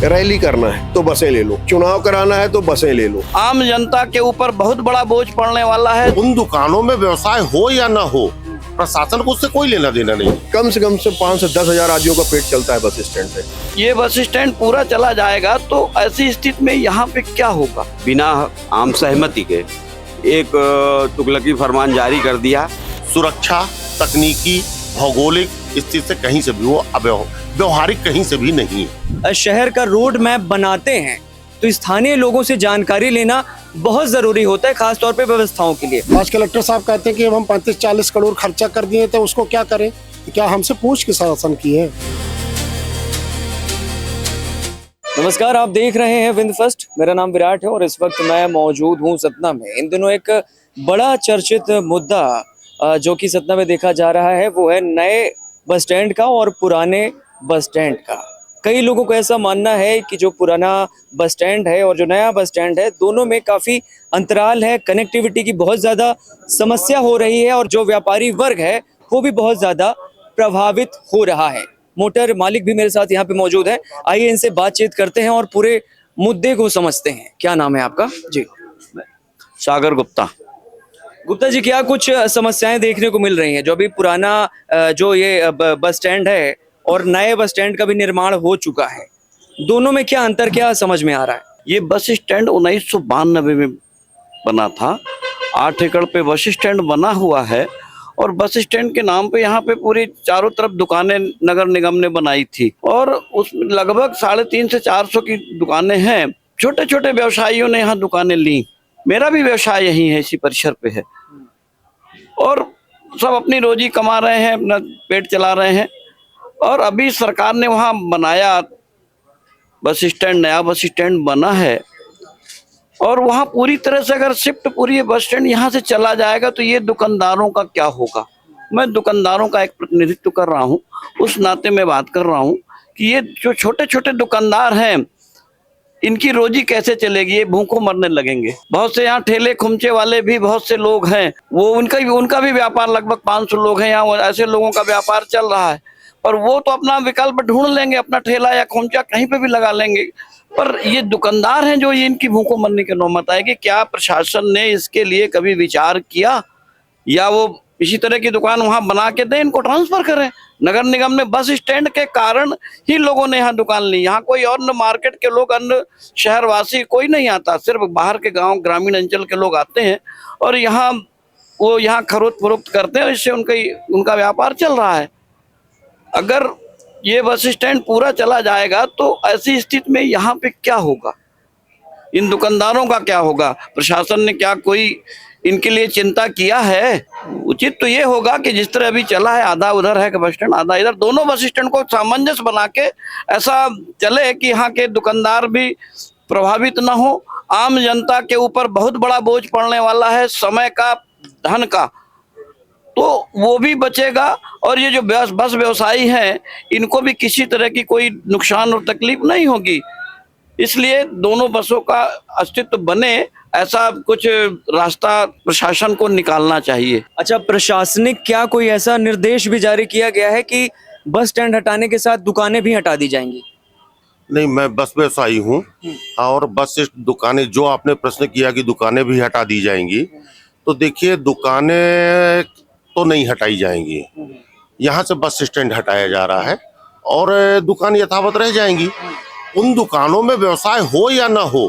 Rally करना है तो बसें ले लो, चुनाव कराना है तो बसें ले लो। आम जनता के ऊपर बहुत बड़ा बोझ पड़ने वाला है। उन दुकानों में व्यवसाय हो या ना हो, प्रशासन को उससे कोई लेना देना नहीं। कम से 5 से 10 हजार आदमियों का पेट चलता है बस स्टैंड से। ये बस स्टैंड पूरा चला जाएगा तो ऐसी स्थिति में यहाँ पे क्या होगा? बिना आम सहमति के एक तुगलकी फरमान जारी कर दिया। सुरक्षा, तकनीकी, भौगोलिक स्थिति से कहीं से भी वो व्यवहारिक कहीं से भी नहीं है। शहर का रोड मैप बनाते हैं तो स्थानीय लोगों से जानकारी लेना बहुत जरूरी होता है, खासतौर पे व्यवस्थाओं के लिए। आज कलेक्टर साहब कहते हैं कि हम 35-40 करोड़ खर्चा कर दिए तो उसको क्या करें? क्या हमसे पूछ के शासन की है? नमस्कार, आप देख रहे हैं विंद फर्स्ट। मेरा नाम विराट है और इस वक्त मैं मौजूद हूं सतना में। इन दिनों एक बड़ा चर्चित मुद्दा जो कि सतना में देखा जा रहा है वो है नए बस स्टैंड का और पुराने बस स्टैंड का। कई लोगों को ऐसा मानना है कि जो पुराना बस स्टैंड है और जो नया बस स्टैंड है, दोनों में काफ़ी अंतराल है, कनेक्टिविटी की बहुत ज़्यादा समस्या हो रही है और जो व्यापारी वर्ग है वो भी बहुत ज़्यादा प्रभावित हो रहा है। मोटर मालिक भी मेरे साथ यहाँ पे मौजूद है, आइए इनसे बातचीत करते हैं और पूरे मुद्दे को समझते हैं। क्या नाम है आपका? जी, सागर गुप्ता। गुप्ता जी, क्या कुछ समस्याएं देखने को मिल रही हैं? जो अभी पुराना जो ये बस स्टैंड है और नए बस स्टैंड का भी निर्माण हो चुका है, दोनों में क्या अंतर, क्या समझ में आ रहा है? ये बस स्टैंड 1992 में बना था। 8 एकड़ पे बस स्टैंड बना हुआ है और बस स्टैंड के नाम पे यहाँ पे पूरी चारों तरफ दुकानें नगर निगम ने बनाई थी और उसमें लगभग 350 से 400 की दुकानें हैं। छोटे छोटे व्यवसायियों ने यहाँ दुकानें ली। मेरा भी व्यवसाय यही है, इसी परिसर पे है और सब अपनी रोजी कमा रहे हैं, अपना पेट चला रहे हैं। और अभी सरकार ने वहाँ बनाया बस स्टैंड, नया बस स्टैंड बना है और वहाँ पूरी तरह से अगर शिफ्ट पूरी बस स्टैंड यहाँ से चला जाएगा तो ये दुकानदारों का क्या होगा? मैं दुकानदारों का एक प्रतिनिधित्व कर रहा हूँ, उस नाते मैं बात कर रहा हूँ कि ये जो छोटे छोटे दुकानदार हैं इनकी रोजी कैसे चलेगी? ये भूखों मरने लगेंगे। बहुत से यहाँ ठेले खुमचे वाले भी बहुत से लोग हैं, वो उनका भी व्यापार, लगभग 500 लोग हैं यहाँ, ऐसे लोगों का व्यापार चल रहा है। पर वो तो अपना विकल्प ढूंढ लेंगे, अपना ठेला या खुमचा कहीं पे भी लगा लेंगे। पर ये दुकानदार हैं जो ये इनकी भूखों मरने की नौबत आएगी। क्या प्रशासन ने इसके लिए कभी विचार किया या वो इसी तरह की दुकान वहां बना के दें, इनको ट्रांसफर करें? नगर निगम में बस स्टैंड के कारण ही लोगों ने यहाँ दुकान ली। यहाँ कोई और मार्केट के लोग, अन्य शहरवासी कोई नहीं आता, सिर्फ बाहर के गांव, ग्रामीण अंचल के लोग आते हैं और वो यहाँ खरीद फरोख्त करते हैं, इससे उनका व्यापार चल रहा है। अगर ये बस स्टैंड पूरा चला जाएगा तो ऐसी स्थिति में यहाँ पे क्या होगा? इन दुकानदारों का क्या होगा? प्रशासन ने क्या कोई इनके लिए चिंता किया है? उचित तो ये होगा कि जिस तरह अभी चला है, आधा उधर है बस स्टैंड, आधा इधर, दोनों बस स्टैंड को सामंजस्य बना के ऐसा चले कि यहाँ के दुकानदार भी प्रभावित ना हो। आम जनता के ऊपर बहुत बड़ा बोझ पड़ने वाला है, समय का, धन का, तो वो भी बचेगा और ये जो बस व्यवसायी हैं इनको भी किसी तरह की कोई नुकसान और तकलीफ नहीं होगी। इसलिए दोनों बसों का अस्तित्व बने, ऐसा कुछ रास्ता प्रशासन को निकालना चाहिए। अच्छा, प्रशासनिक क्या कोई ऐसा निर्देश भी जारी किया गया है कि बस स्टैंड हटाने के साथ दुकानें भी हटा दी जाएंगी? नहीं, मैं बस व्यवसायी हूँ और बस दुकानें, जो आपने प्रश्न किया कि दुकानें भी हटा दी जाएंगी, तो देखिए दुकानें तो नहीं हटाई जाएंगी। यहाँ से बस स्टैंड हटाया जा रहा है और दुकान यथावत रह जाएंगी। उन दुकानों में व्यवसाय हो या ना हो,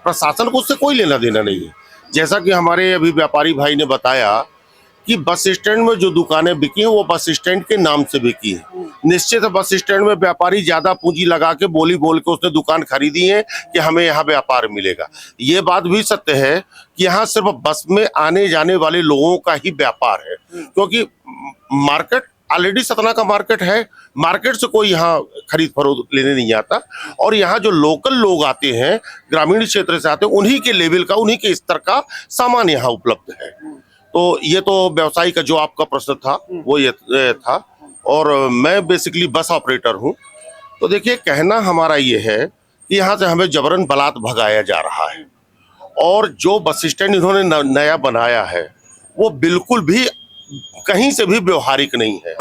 प्रशासन को उससे कोई लेना देना नहीं है। जैसा कि हमारे अभी व्यापारी भाई ने बताया कि बस स्टैंड में जो दुकानें बिकी हैं वो बस स्टैंड के नाम से बिकी है। निश्चित है, बस स्टैंड में व्यापारी ज्यादा पूंजी लगा के बोल के उसने दुकान खरीदी है कि हमें यहाँ व्यापार मिलेगा। ये बात भी सत्य है कि यहाँ सिर्फ बस में आने जाने वाले लोगों का ही व्यापार है, क्योंकि मार्केट ऑलरेडी सतना का मार्केट है। मार्केट से कोई यहाँ खरीद फरोख्त लेने नहीं आता और यहाँ जो लोकल लोग आते हैं, ग्रामीण क्षेत्र से आते हैं, उन्हीं के लेवल का, उन्हीं के स्तर का सामान यहाँ उपलब्ध है। तो ये तो व्यवसायी का जो आपका प्रश्न था वो ये था। और मैं बेसिकली बस ऑपरेटर हूँ। तो देखिए, कहना हमारा ये है कि यहाँ से हमें जबरन बलात् भगाया जा रहा है और जो बस स्टैंड इन्होंने नया बनाया है वो बिल्कुल भी कहीं से भी व्यवहारिक नहीं है।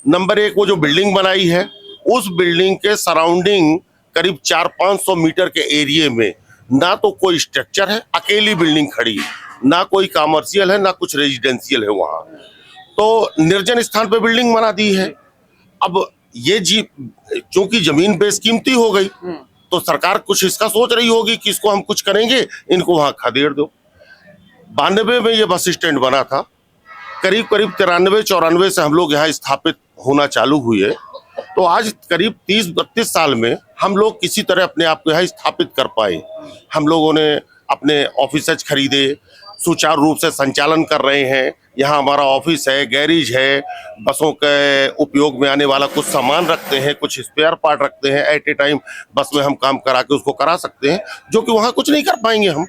नंबर 1, वो जो बिल्डिंग बनाई है उस बिल्डिंग के सराउंडिंग करीब 400-500 मीटर के एरिया में ना तो कोई स्ट्रक्चर है, अकेली बिल्डिंग खड़ी, ना कोई कमर्शियल है, ना कुछ रेजिडेंशियल है वहाँ। तो निर्जन स्थान पे बिल्डिंग बना दी है। अब ये चूंकि जमीन बेशकीमती हो गई, तो सरकार कुछ इसका सोच रही होगी कि इसको हम कुछ करेंगे, इनको वहाँ खदेड़ दो। 92 में ये बस स्टैंड बना था, करीब 93-94 से हम लोग यहाँ स्थापित होना चालू हुए। तो आज करीब 30-32 साल में हम लोग किसी तरह अपने आप को यहाँ स्थापित कर पाए। हम लोगों ने अपने ऑफिसेज खरीदे, सुचारू रूप से संचालन कर रहे हैं। यहाँ हमारा ऑफिस है, गैरेज है, बसों के उपयोग में आने वाला कुछ सामान रखते हैं, कुछ स्पेयर पार्ट रखते हैं। एट ए टाइम बस में हम काम करा के उसको करा सकते हैं, जो कि वहाँ कुछ नहीं कर पाएंगे हम।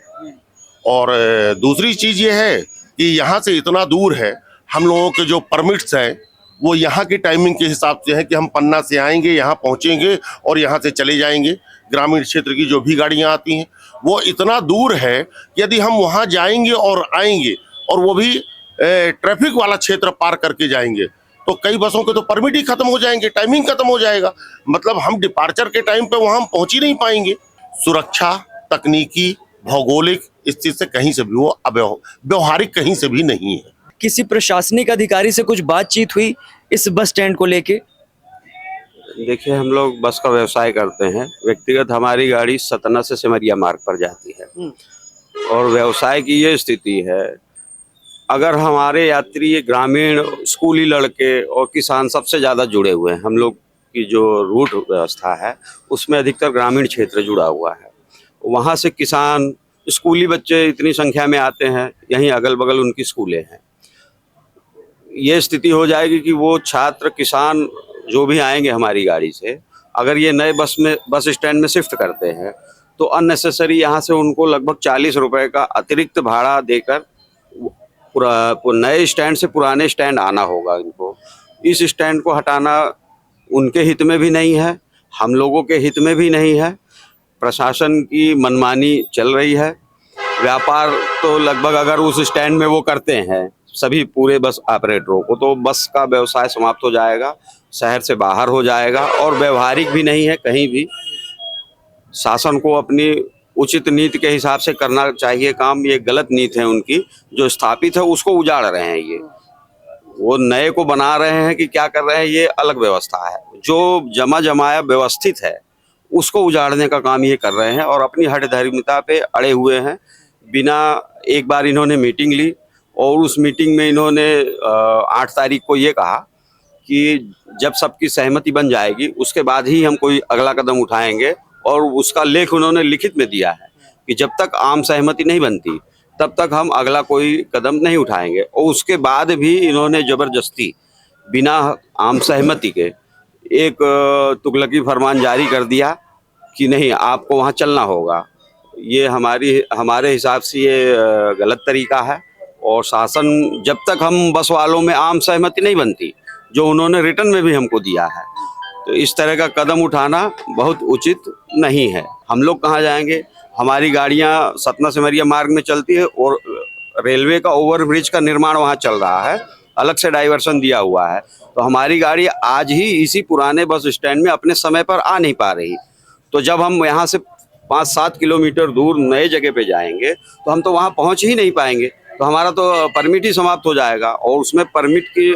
और दूसरी चीज़ ये है कि यहाँ से इतना दूर है, हम लोगों के जो परमिट्स हैं वो यहाँ की टाइमिंग के हिसाब से है कि हम पन्ना से आएंगे, यहाँ पहुँचेंगे और यहाँ से चले जाएंगे। ग्रामीण क्षेत्र की जो भी गाड़ियाँ आती हैं वो इतना दूर है कि यदि हम वहाँ जाएंगे और आएंगे, और वो भी ट्रैफिक वाला क्षेत्र पार करके जाएंगे, तो कई बसों के तो परमिट ही खत्म हो जाएंगे, टाइमिंग खत्म हो जाएगा। मतलब हम डिपार्चर के टाइम पे वहाँ हम पहुँच ही नहीं पाएंगे। सुरक्षा, तकनीकी, भौगोलिक स्थिति से कहीं से भी वो व्यवहारिक कहीं से भी नहीं है। किसी प्रशासनिक अधिकारी से कुछ बातचीत हुई इस बस स्टैंड को लेके? देखिए, हम लोग बस का व्यवसाय करते हैं। व्यक्तिगत हमारी गाड़ी सतना से सिमरिया मार्ग पर जाती है, और व्यवसाय की ये स्थिति है, अगर हमारे यात्री ग्रामीण, स्कूली लड़के और किसान सबसे ज़्यादा जुड़े हुए हैं। हम लोग की जो रूट व्यवस्था है उसमें अधिकतर ग्रामीण क्षेत्र जुड़ा हुआ है। वहाँ से किसान, स्कूली बच्चे इतनी संख्या में आते हैं, यहीं अगल बगल उनकी स्कूलें हैं। ये स्थिति हो जाएगी कि वो छात्र, किसान जो भी आएंगे हमारी गाड़ी से, अगर ये नए बस स्टैंड में शिफ्ट करते हैं तो अननेसेसरी यहाँ से उनको लगभग 40 रुपए का अतिरिक्त भाड़ा देकर नए स्टैंड से पुराने स्टैंड आना होगा इनको। इस स्टैंड को हटाना उनके हित में भी नहीं है, हम लोगों के हित में भी नहीं है। प्रशासन की मनमानी चल रही है। व्यापार तो लगभग अगर उस स्टैंड में वो करते हैं सभी पूरे बस ऑपरेटरों को, तो बस का व्यवसाय समाप्त हो जाएगा, शहर से बाहर हो जाएगा, और व्यवहारिक भी नहीं है कहीं भी। शासन को अपनी उचित नीति के हिसाब से करना चाहिए काम। ये गलत नीति है उनकी, जो स्थापित है उसको उजाड़ रहे हैं। ये वो नए को बना रहे हैं कि क्या कर रहे हैं, ये अलग व्यवस्था है। जो जमा जमाया व्यवस्थित है उसको उजाड़ने का काम ये कर रहे हैं, और अपनी हठधर्मिता पे अड़े हुए हैं। बिना, एक बार इन्होंने मीटिंग ली और उस मीटिंग में इन्होंने 8 तारीख को ये कहा कि जब सबकी सहमति बन जाएगी उसके बाद ही हम कोई अगला कदम उठाएंगे, और उसका लेख उन्होंने लिखित में दिया है कि जब तक आम सहमति नहीं बनती तब तक हम अगला कोई कदम नहीं उठाएंगे। और उसके बाद भी इन्होंने ज़बरदस्ती बिना आम सहमति के एक तुगलकी फरमान जारी कर दिया कि नहीं, आपको वहाँ चलना होगा। ये हमारे हिसाब से ये गलत तरीका है। और शासन, जब तक हम बस वालों में आम सहमति नहीं बनती, जो उन्होंने रिटर्न में भी हमको दिया है, तो इस तरह का कदम उठाना बहुत उचित नहीं है। हम लोग कहाँ जाएंगे? हमारी गाड़ियाँ सतना सिमरिया मार्ग में चलती है, और रेलवे का ओवरब्रिज का निर्माण वहाँ चल रहा है, अलग से डाइवर्सन दिया हुआ है। तो हमारी गाड़ी आज ही इसी पुराने बस स्टैंड में अपने समय पर आ नहीं पा रही। तो जब हम यहाँ से 5-7 किलोमीटर दूर नए जगह पे जाएंगे तो हम तो वहाँ पहुँच ही नहीं पाएंगे, तो हमारा तो परमिट ही समाप्त हो जाएगा। और उसमें परमिट की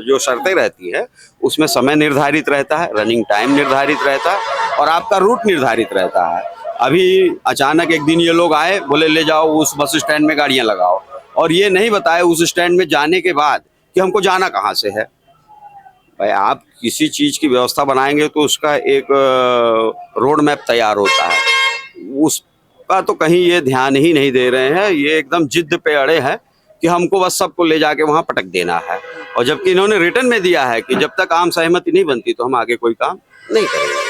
जो शर्तें रहती है उसमें समय निर्धारित रहता है, रनिंग टाइम निर्धारित रहता है, और आपका रूट निर्धारित रहता है। अभी अचानक एक दिन ये लोग आए, बोले ले जाओ उस बस स्टैंड में गाड़ियाँ लगाओ, और ये नहीं बताए उस स्टैंड में जाने के बाद कि हमको जाना कहाँ से है। भाई, आप किसी चीज़ की व्यवस्था बनाएंगे तो उसका एक रोड मैप तैयार होता है, उसका तो कहीं ये ध्यान ही नहीं दे रहे हैं। ये एकदम जिद पे अड़े हैं कि हमको बस सबको ले जाके वहाँ पटक देना है, और जबकि इन्होंने रिटर्न में दिया है कि जब तक आम सहमति नहीं बनती तो हम आगे कोई काम नहीं करेंगे।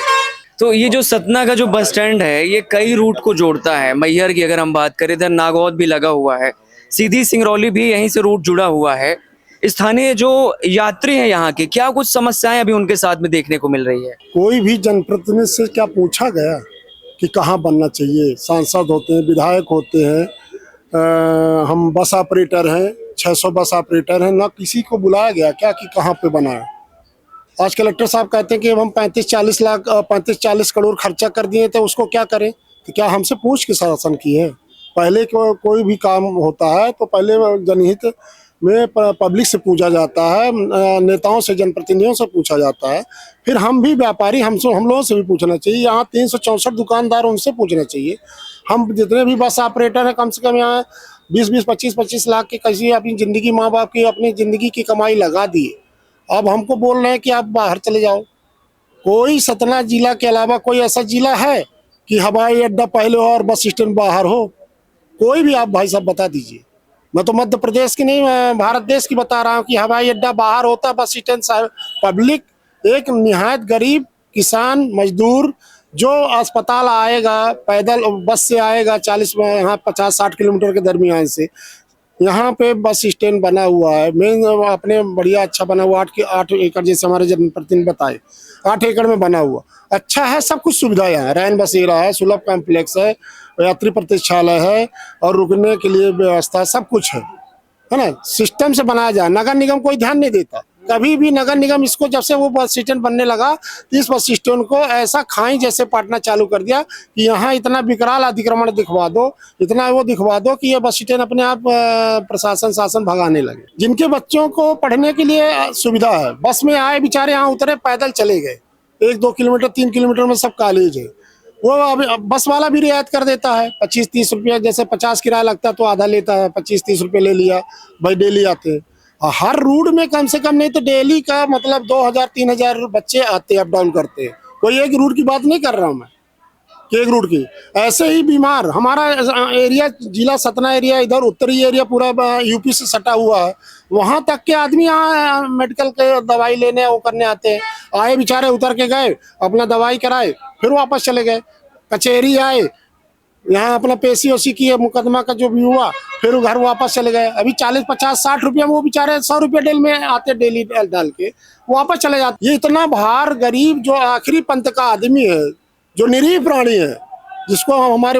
तो ये जो सतना का जो बस स्टैंड है ये कई रूट को जोड़ता है। मैहर की अगर हम बात करें, इधर नागौद भी लगा हुआ है, सीधी सिंगरौली भी यहीं से रूट जुड़ा हुआ है। स्थानीय जो यात्री हैं यहाँ के, क्या कुछ समस्याएं अभी उनके साथ में देखने को मिल रही है? कोई भी जनप्रतिनिधि से क्या पूछा गया कि कहाँ बनना चाहिए? सांसद होते हैं, विधायक होते हैं, हम बस ऑपरेटर हैं, 600 बस ऑपरेटर हैं, ना किसी को बुलाया गया क्या कि कहाँ पे बना है? आज कलेक्टर साहब कहते हैं कि अब हम 35-40 करोड़ खर्चा कर दिए, तो उसको क्या करें? तो क्या हमसे पूछ के शासन की है? पहले कोई भी काम होता है तो पहले जनहित में पब्लिक से पूछा जाता है, नेताओं से, जनप्रतिनिधियों से पूछा जाता है, फिर हम भी व्यापारी, हम लोगों से भी पूछना चाहिए। यहाँ 364 दुकानदार, उनसे पूछना चाहिए। हम जितने भी बस ऑपरेटर हैं, कम से कम यहाँ 20-20, 25-25 लाख की कैसी अपनी ज़िंदगी, माँ बाप की अपनी ज़िंदगी की कमाई लगा दी। अब हमको बोल रहे हैं कि आप बाहर चले जाओ। कोई सतना जिला के अलावा कोई ऐसा जिला है कि हवाई अड्डा पहले हो और बस स्टैंड बाहर हो? कोई भी आप भाई साहब बता दीजिए। मैं तो मध्य प्रदेश की नहीं, मैं भारत देश की बता रहा हूँ कि हवाई अड्डा बाहर होता, बस स्टैंड पब्लिक, एक निहायत गरीब किसान मजदूर जो अस्पताल आएगा पैदल, बस से आएगा 40 में, यहाँ 50-60 किलोमीटर के दरमियान से यहाँ पे बस स्टैंड बना हुआ है, मेन अपने बढ़िया अच्छा बना हुआ, 8 एकड़ जैसे हमारे जनप्रतिनिधि बताए, 8 एकड़ में बना हुआ अच्छा है। सब कुछ सुविधा है, रैन बसेरा है, सुलभ कॉम्प्लेक्स है, यात्री प्रतीक्षालय है और रुकने के लिए व्यवस्था, सब कुछ है ना? सिस्टम से बनाया जाए। नगर निगम कोई ध्यान नहीं देता कभी भी। नगर निगम इसको, जब से वो बस स्टैंड बनने लगा, इस बस स्टैंड को ऐसा खाई जैसे पाटना चालू कर दिया कि यहाँ इतना विकराल अतिक्रमण दिखवा दो, इतना वो दिखवा दो कि ये बस स्टैंड अपने आप प्रशासन शासन भगाने लगे। जिनके बच्चों को पढ़ने के लिए सुविधा है, बस में आए बेचारे, यहाँ उतरे, पैदल चले गए, 1-2 किलोमीटर 3 किलोमीटर में सब कॉलेज है। वो अभी बस वाला भी रियायत कर देता है, 25-30 रुपया, जैसे 50 किराया लगता है तो आधा लेता है, 25-30 रुपये ले लिया भाई, डेली आते हैं। हर रूट में कम से कम नहीं तो डेली का मतलब 2000-3000 बच्चे आते हैं, अप डाउन करते हैं। कोई एक रूट की बात नहीं कर रहा हूँ मैं कि एक रूट की। ऐसे ही बीमार हमारा एरिया, जिला सतना एरिया, इधर उत्तरी एरिया पूरा यूपी से सटा हुआ है, वहाँ तक के आदमी यहाँ मेडिकल के दवाई लेने वो करने आते हैं। आए बेचारे, उतर के गए, अपना दवाई कराए, फिर वापस चले गए। कचहरी आए, यहाँ अपना पेशी ओसी की मुकदमा का जो भी हुआ, फिर घर वापस चले गए। अभी 40-50-60 रुपया में वो बेचारे 100 रुपया डेल में आते, डेली डाल के वापस चले जाते। ये इतना भार गरीब, जो आखिरी पंथ का आदमी है, जो निरीह प्राणी है, जिसको हमारे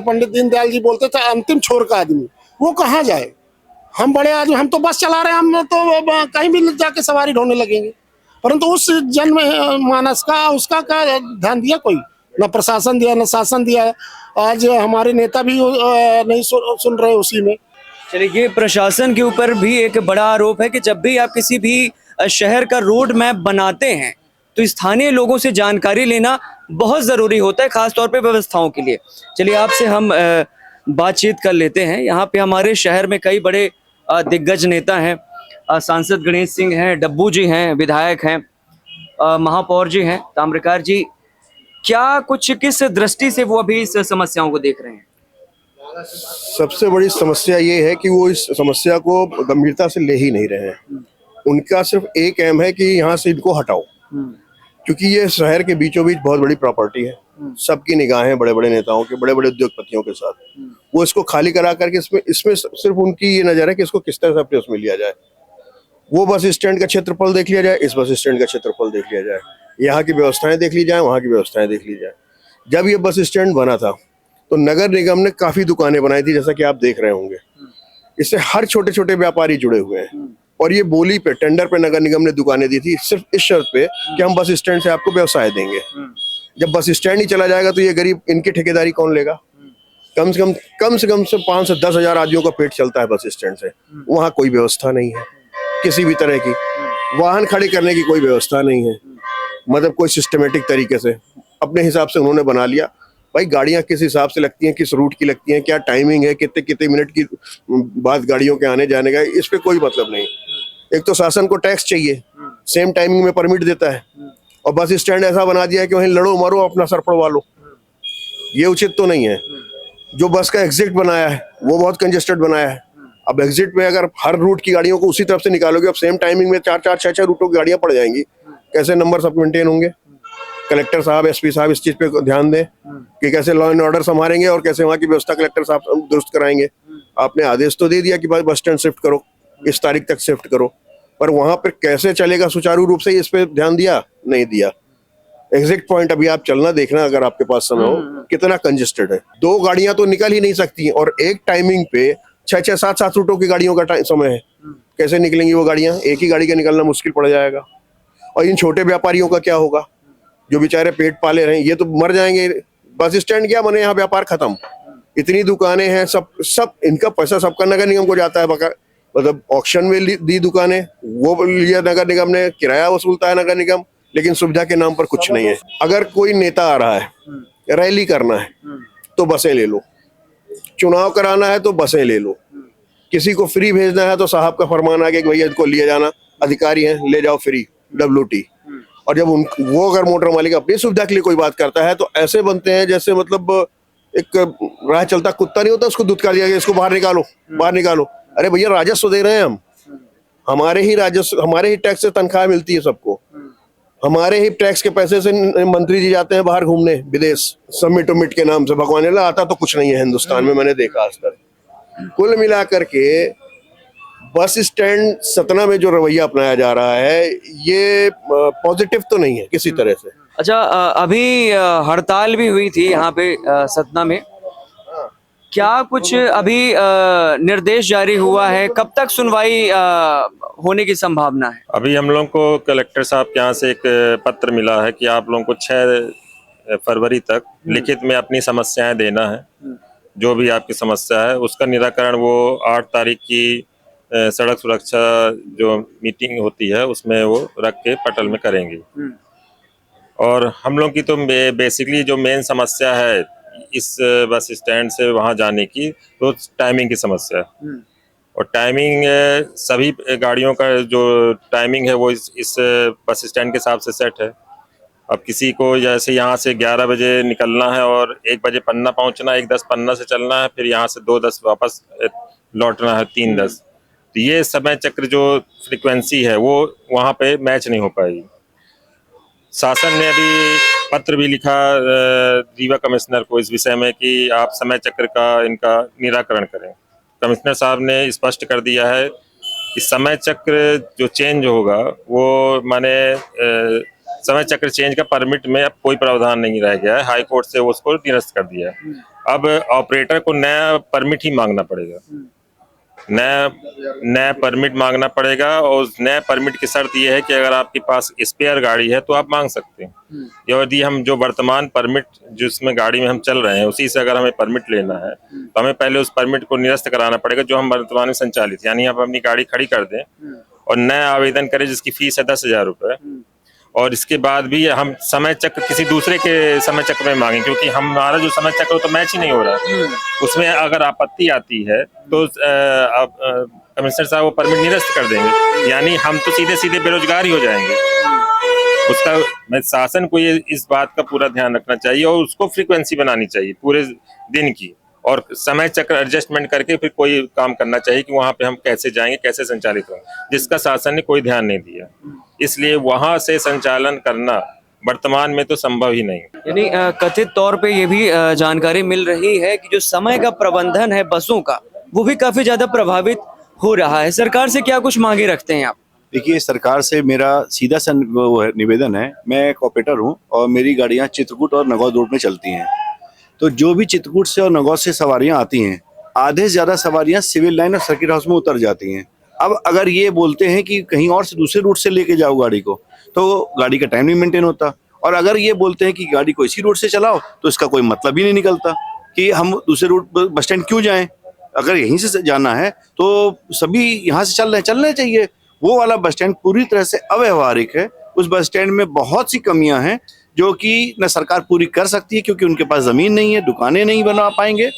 पंडित दीनदयाल जी बोलते थे अंतिम छोर का आदमी, वो कहाँ जाए? हम बड़े आदमी, हम तो बस चला रहे हैं, हम तो कहीं भी जाके सवारी ढूंढने लगेंगे, परंतु उस जन मानस का, उसका क्या ध्यान दिया कोई? न प्रशासन दिया, न शासन दिया। आज हमारे नेता भी नहीं सुन रहे उसी में। चलिए, ये प्रशासन के ऊपर भी एक बड़ा आरोप है कि जब भी आप किसी भी शहर का रोड मैप बनाते हैं तो स्थानीय लोगों से जानकारी लेना बहुत ज़रूरी होता है, खासतौर पे व्यवस्थाओं के लिए। चलिए, आपसे हम बातचीत कर लेते हैं। यहाँ पे हमारे शहर में कई बड़े दिग्गज नेता हैं, सांसद गणेश सिंह हैं, डब्बू जी हैं, विधायक हैं, महापौर जी हैं, ताम्रकार जी। क्या कुछ, किस दृष्टि से वो अभी इस समस्याओं को देख रहे हैं? सबसे बड़ी समस्या ये है कि वो इस समस्या को गंभीरता से ले ही नहीं रहे हैं। उनका सिर्फ एक एम है कि यहाँ से इनको हटाओ, क्योंकि ये शहर के बीचों बीच बहुत बड़ी प्रॉपर्टी है, सबकी निगाहें बड़े बड़े नेताओं के, बड़े बड़े उद्योगपतियों के साथ। वो इसको खाली करा करके इसमें सिर्फ उनकी ये नजर है कि इसको किस तरह से अपने उसमें लिया जाए। वो बस स्टैंड का क्षेत्रफल देख लिया जाए, इस बस स्टैंड का क्षेत्रफल देख लिया जाए, यहाँ की व्यवस्थाएं देख ली जाए, वहाँ की व्यवस्थाएं देख ली जाए। जब ये बस स्टैंड बना था तो नगर निगम ने काफी दुकानें बनाई थी, जैसा कि आप देख रहे होंगे। इससे हर छोटे छोटे व्यापारी जुड़े हुए हैं, और ये बोली पे, टेंडर पे नगर निगम ने दुकानें दी थी, सिर्फ इस शर्त पे कि हम बस स्टैंड से आपको व्यवसाय देंगे। जब बस स्टैंड ही चला जाएगा तो ये गरीब, इनकी ठेकेदारी कौन लेगा? कम से कम 5 से 10 हजार आदमियों का पेट चलता है बस स्टैंड से। वहाँ कोई व्यवस्था नहीं है किसी भी तरह की, वाहन खड़े करने की कोई व्यवस्था नहीं है, मतलब कोई सिस्टमेटिक तरीके से अपने हिसाब से उन्होंने बना लिया। भाई, गाड़ियां किस हिसाब से लगती हैं, किस रूट की लगती हैं, क्या टाइमिंग है, कितने कितने मिनट की बाद गाड़ियों के आने जाने का, इस पे कोई मतलब नहीं। एक तो शासन को टैक्स चाहिए, सेम टाइमिंग में परमिट देता है, और बस स्टैंड ऐसा बना दिया है कि वहीं लड़ो मारो, अपना सर पड़वा लो। ये उचित तो नहीं है। जो बस का एग्जिट बनाया है वो बहुत कंजेस्टेड बनाया है। अब एग्जिट में अगर हर रूट की गाड़ियों को उसी तरफ से निकालोगे, अब सेम टाइमिंग में 4-4, 6-6 रूटों की गाड़ियां पड़ जाएंगी, कैसे नंबर सब मेंटेन होंगे? कलेक्टर साहब, एसपी साहब इस चीज पे ध्यान दें कि कैसे लॉ एंड ऑर्डर संभालेंगे और कैसे वहाँ की व्यवस्था कलेक्टर साहब दुरुस्त कराएंगे। आपने आदेश तो दे दिया कि भाई बस स्टैंड शिफ्ट करो, इस तारीख तक शिफ्ट करो, पर वहां पर कैसे चलेगा सुचारू रूप से, इस पे ध्यान दिया नहीं दिया। एग्जिट पॉइंट अभी आप चलना देखना, अगर आपके पास समय हो, कितना कंजेस्टेड है। 2 गाड़ियां तो निकल ही नहीं सकती, और एक टाइमिंग पे 6-6, 7-7 रूटों की गाड़ियों का समय है। कैसे निकलेंगी वो गाड़ियां? एक ही गाड़ी का निकलना मुश्किल पड़ जाएगा। और इन छोटे व्यापारियों का क्या होगा, जो बेचारे पेट पाले रहे हैं, ये तो मर जाएंगे। बस स्टैंड क्या बने, यहाँ व्यापार खत्म। इतनी दुकानें हैं, सब इनका पैसा सबका नगर निगम को जाता है। मतलब ऑक्शन में दी दुकानें, वो लिया नगर निगम ने, किराया वसूलता है नगर निगम, लेकिन सुविधा के नाम पर कुछ नहीं है। अगर कोई नेता आ रहा है, रैली करना है तो बसें ले लो, चुनाव कराना है तो बसें ले लो, किसी को फ्री भेजना है तो साहब का फरमान आ गया कि भैया इनको लिए जाना, अधिकारी हैं, ले जाओ फ्री WT। और जब वो अगर मोटर मालिक अपनी सुविधा के लिए कोई बात करता है तो ऐसे बनते हैं जैसे मतलब एक राह चलता कुत्ता नहीं होता, उसको दुत्कार दिया गया, इसको बाहर निकालो, बाहर निकालो। अरे भैया राजस्व दे रहे हैं हम, हमारे ही राजस्व, हमारे ही टैक्स से तनख्वाह मिलती है सबको, हमारे ही टैक्स के पैसे से मंत्री जी जाते हैं बाहर घूमने विदेश, समिट उमिट के नाम से। भगवान ने आता तो कुछ नहीं है हिंदुस्तान में, मैंने देखा आज तक। कुल मिलाकर के बस स्टैंड सतना में जो रवैया अपनाया जा रहा है ये पॉजिटिव तो नहीं है किसी तरह से। अच्छा, अभी हड़ताल भी हुई थी यहाँ पे सतना में, क्या कुछ अभी निर्देश जारी हुआ है, कब तक सुनवाई होने की संभावना है? अभी हम लोग को कलेक्टर साहब के यहाँ से एक पत्र मिला है कि आप लोगों को 6 फरवरी तक लिखित में अपनी समस्याएं देना है। जो भी आपकी समस्या है उसका निराकरण वो 8 तारीख की सड़क सुरक्षा जो मीटिंग होती है उसमें वो रख के पटल में करेंगे। और हम लोग की तो बेसिकली जो मेन समस्या है इस बस स्टैंड से वहाँ जाने की, तो टाइमिंग की समस्या है। और टाइमिंग सभी गाड़ियों का जो टाइमिंग है वो इस बस स्टैंड के हिसाब से सेट है। अब किसी को जैसे यहाँ से 11 बजे निकलना है और 1 बजे पन्ना पहुँचना, 1:10 पन्ना से चलना है, फिर यहाँ से 2:10 वापस लौटना है 3:10, तो ये समय चक्र जो फ्रिक्वेंसी है वो वहाँ पे मैच नहीं हो पाएगी। शासन ने अभी पत्र भी लिखा रीवा कमिश्नर को इस विषय में कि आप समय चक्र का इनका निराकरण करें। कमिश्नर साहब ने स्पष्ट कर दिया है कि समय चक्र जो चेंज होगा वो माने समय चक्र चेंज का परमिट में अब कोई प्रावधान नहीं रह गया है। हाई कोर्ट से उसको निरस्त कर दिया है। अब ऑपरेटर को नया परमिट ही मांगना पड़ेगा, नया परमिट मांगना पड़ेगा। और उस नए परमिट की शर्त यह है कि अगर आपके पास स्पेयर गाड़ी है तो आप मांग सकते हैं। यदि हम जो वर्तमान परमिट जिसमें गाड़ी में हम चल रहे हैं उसी से अगर हमें परमिट लेना है तो हमें पहले उस परमिट को निरस्त कराना पड़ेगा जो हम वर्तमान में संचालित, यानी आप अपनी गाड़ी खड़ी कर दें और नया आवेदन करें जिसकी फीस है 10,000 रुपये। और इसके बाद भी हम समय चक्र किसी दूसरे के समय चक्र में मांगे, क्योंकि हमारा जो समय चक्र तो मैच ही नहीं हो रहा है। उसमें अगर आपत्ति आती है तो कमिश्नर साहब वो परमिट निरस्त कर देंगे, यानी हम तो सीधे सीधे बेरोजगार ही हो जाएंगे। उसका शासन को ये इस बात का पूरा ध्यान रखना चाहिए और उसको फ्रीक्वेंसी बनानी चाहिए पूरे दिन की, और समय चक्र एडजस्टमेंट करके फिर कोई काम करना चाहिए कि वहाँ पे हम कैसे जाएंगे, कैसे संचालित होंगे, जिसका शासन ने कोई ध्यान नहीं दिया। इसलिए वहाँ से संचालन करना वर्तमान में तो संभव ही नहीं। यानी कथित तौर पे ये भी जानकारी मिल रही है कि जो समय का प्रबंधन है बसों का वो भी काफी ज्यादा प्रभावित हो रहा है। सरकार से क्या कुछ मांगे रखते हैं आप? देखिए, सरकार से मेरा सीधा सा निवेदन है। मैं एक ऑपरेटर हूँ और मेरी गाड़ियाँ चित्रकूट और नगौद रोड में चलती हैं। तो जो भी चित्रकूट से और नगौद से सवारियाँ आती हैं, आधे से ज़्यादा सवारियाँ सिविल लाइन और सर्किट हाउस में उतर जाती हैं। अब अगर ये बोलते हैं कि कहीं और से दूसरे रूट से लेके जाओ गाड़ी को, तो गाड़ी का टाइम नहीं मेंटेन होता। और अगर ये बोलते हैं कि गाड़ी को इसी रूट से चलाओ तो इसका कोई मतलब ही नहीं निकलता कि हम दूसरे रूट बस स्टैंड क्यों जाएं। अगर यहीं से जाना है तो सभी यहाँ से चलना चाहिए। वो वाला बस स्टैंड पूरी तरह से अव्यवहारिक है। उस बस स्टैंड में बहुत सी कमियां हैं जो कि न सरकार पूरी कर सकती है, क्योंकि उनके पास जमीन नहीं है, दुकानें नहीं बना पाएंगे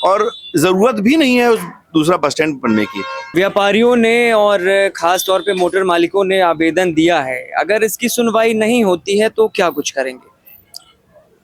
और जरूरत भी नहीं है उस दूसरा बस स्टैंड बनने की। व्यापारियों ने और खास तौर पे मोटर मालिकों ने आवेदन दिया है, अगर इसकी सुनवाई नहीं होती है तो क्या कुछ करेंगे?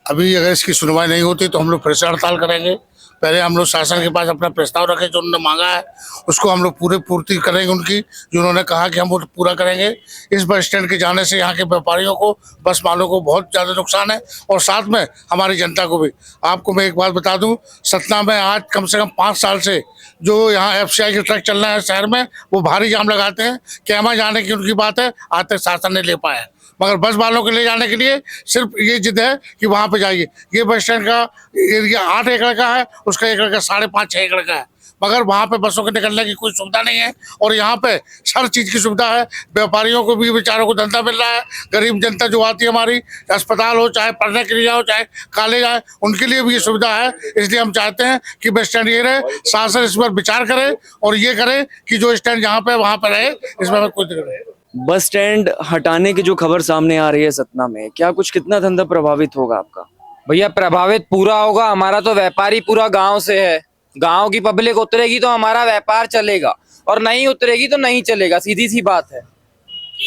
अभी अगर इसकी सुनवाई नहीं होती तो हम लोग फिर से हड़ताल करेंगे। पहले हम लोग शासन के पास अपना प्रस्ताव रखें, जो उन्होंने मांगा है उसको हम लोग पूरे पूर्ति करेंगे उनकी, जो उन्होंने कहा कि हम वो पूरा करेंगे। इस बस स्टैंड के जाने से यहाँ के व्यापारियों को, बस मालिकों को बहुत ज़्यादा नुकसान है और साथ में हमारी जनता को भी। आपको मैं एक बात बता दूं, सतना में आज कम से कम 5 साल से जो यहाँ FCI के ट्रक चल रहे हैं शहर में, वो भारी जाम लगाते हैं। कैमा जाने की उनकी बात है, आज तक शासन ने ले पाया, मगर बस वालों को ले जाने के लिए सिर्फ ये जिद है कि वहाँ पे जाइए। ये बस स्टैंड का एरिया 8 एकड़ का है, उसका एकड़ का 5.5-6 एकड़ का है। मगर वहाँ पे बसों के निकलने की कोई सुविधा नहीं है। और यहाँ पे हर चीज़ की सुविधा है, व्यापारियों को भी बेचारों को धंधा मिल रहा है, गरीब जनता जो आती है हमारी, अस्पताल हो चाहे पढ़ने के लिए हो चाहे कॉलेज आए, उनके लिए भी ये सुविधा है। इसलिए हम चाहते हैं कि बस स्टैंड ये रहे, शासन इस पर विचार करे और ये करे कि जो स्टैंड जहाँ पे वहाँ पे रहे, इसमें हमें कोई दिक्कत नहीं। बस स्टैंड हटाने की जो खबर सामने आ रही है सतना में, क्या कुछ कितना धंधा प्रभावित होगा आपका? भैया प्रभावित पूरा होगा। हमारा तो व्यापारी पूरा गांव से है, गांव की पब्लिक उतरेगी तो हमारा व्यापार चलेगा और नहीं उतरेगी तो नहीं चलेगा, सीधी सी बात है।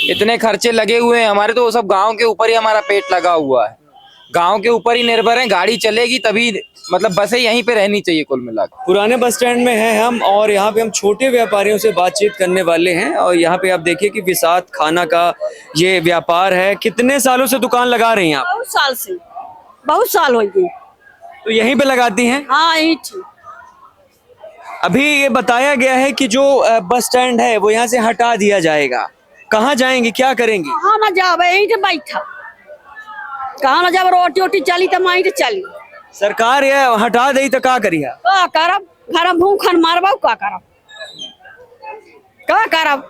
इतने खर्चे लगे हुए हैं हमारे, तो वो सब गांव के ऊपर ही हमारा पेट लगा हुआ है, गांव के ऊपर ही निर्भर है। गाड़ी चलेगी तभी, मतलब बसें यहीं पे रहनी चाहिए कुल मिलाकर। पुराने बस स्टैंड में हैं हम और यहाँ पे हम छोटे व्यापारियों से बातचीत करने वाले हैं। और यहाँ पे आप देखिए कि विसात खाना का ये व्यापार है। कितने सालों से दुकान लगा रही हैं आप? बहुत साल से, बहुत साल हो गई। तो यहीं पे लगाती हैं? हाँ यही थी। अभी ये बताया गया है कि जो बस स्टैंड है वो यहाँ से हटा दिया जाएगा। कहाँ जाएंगी, क्या करेंगी? कहाँ ना जावे, यहीं से बैठा, कहाँ ना जावे, रोटी वोटी चली तो वहीं से चली। सरकार ये हटा दे तो क्या करिए? का करब, घर भूखन मारबा, का करब, का करब,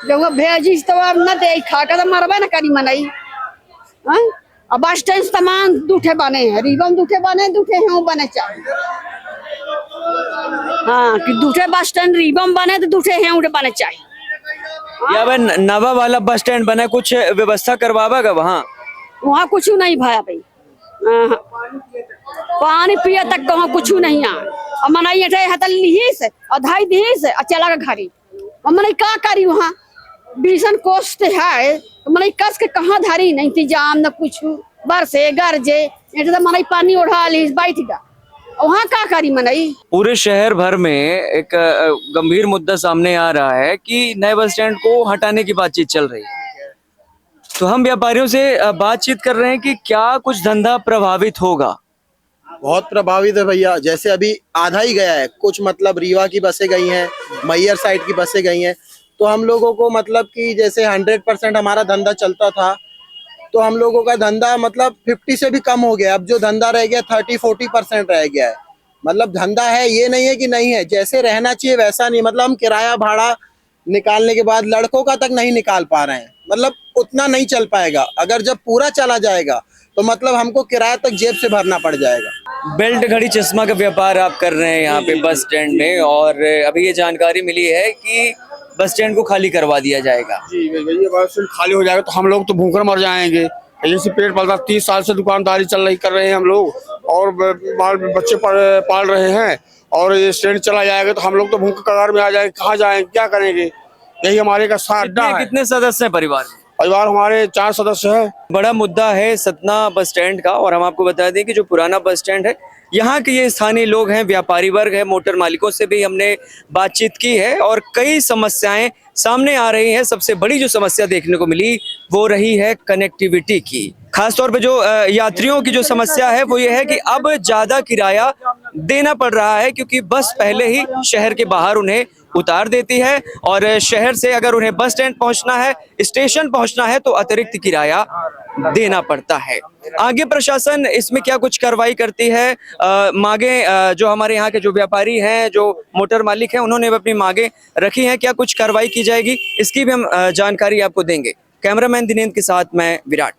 जब भेजी तो अब न दे खा के तो मरबे न करी मनई। अब बस स्टैंड सामान दूठे बने हैं, रिबन दूठे बने, दूठे हैं बने चाहिए। हाँ कि दूठे बस स्टैंड रिबन बने तो दूठे हैं उठे बने चाहिए। या भाई नवा वाला बस स्टैंड बना, कुछ व्यवस्था करवाएगा वहाँ? वहाँ कुछ नहीं भाया भाई, पानी पिए तक कहाँ कुछ नहीं आ। और मनाई हतल ली से और धाई दी से और चला के घरी। और मनाई का करी वहाँ, बीसन कोस्ट है, तो मनाई कस के कहाँ धारी, नहीं इंतजाम न कुछ, बरसे गरजे तो मनाई पानी उड़ा ली बैठ गया, वहाँ का करी मनाई। पूरे शहर भर में एक गंभीर मुद्दा सामने आ रहा है कि नए बस स्टैंड को हटाने की बातचीत चल रही है। तो हम व्यापारियों से बातचीत कर रहे हैं कि क्या कुछ धंधा प्रभावित होगा। बहुत प्रभावित है भैया। जैसे अभी आधा ही गया है, कुछ मतलब रीवा की बसें गई हैं, मैयर साइड की बसें गई हैं, तो हम लोगों को मतलब कि जैसे 100% हमारा धंधा चलता था, तो हम लोगों का धंधा मतलब 50 से भी कम हो गया। अब जो धंधा रह गया 30-40% रह गया है। मतलब धंधा है, ये नहीं है कि नहीं है, जैसे रहना चाहिए वैसा नहीं। मतलब हम किराया भाड़ा निकालने के बाद लड़कों का तक नहीं निकाल पा रहे हैं, मतलब उतना नहीं चल पाएगा। अगर जब पूरा चला जाएगा तो मतलब हमको किराया तक जेब से भरना पड़ जाएगा। बेल्ट घड़ी चश्मा का व्यापार आप कर रहे हैं यहाँ पे बस स्टैंड में, और अभी ये जानकारी मिली है कि बस स्टैंड को खाली करवा दिया जाएगा। जी भैया, बस स्टैंड खाली हो जाएगा तो हम लोग तो भूखे मर जाएंगे। यहीं से पेट पलता, 30 साल से दुकानदारी कर रहे हैं हम लोग, और बच्चे पाल रहे हैं, और ये स्टैंड चला जाएगा तो हम लोग तो भूखे कगार में आ जाएंगे। कहाँ जाएंगे, क्या करेंगे? यही हमारे का अड्डा है। कितने सदस्य हैं परिवार में? परिवार हमारे 4 सदस्य हैं। बड़ा मुद्दा है सतना बस स्टैंड का। और हम आपको बता दें कि जो पुराना बस स्टैंड है, यहाँ के ये स्थानीय लोग हैं, व्यापारी वर्ग है, मोटर मालिकों से भी हमने बातचीत की है और कई समस्याएं सामने आ रही हैं। सबसे बड़ी जो समस्या देखने को मिली वो रही है कनेक्टिविटी की। खासतौर पे जो यात्रियों की जो समस्या है वो ये है कि अब ज्यादा किराया देना पड़ रहा है, क्योंकि बस पहले ही शहर के बाहर उन्हें उतार देती है और शहर से अगर उन्हें बस स्टैंड पहुंचना है, स्टेशन पहुंचना है, तो अतिरिक्त किराया देना पड़ता है। आगे प्रशासन इसमें क्या कुछ कार्रवाई करती है, मांगे जो हमारे यहाँ के जो व्यापारी हैं, जो मोटर मालिक हैं, उन्होंने अपनी मांगे रखी हैं, क्या कुछ कार्रवाई की जाएगी, इसकी भी हम जानकारी आपको देंगे। कैमरामैन दिनेंद्र के साथ मैं विराट।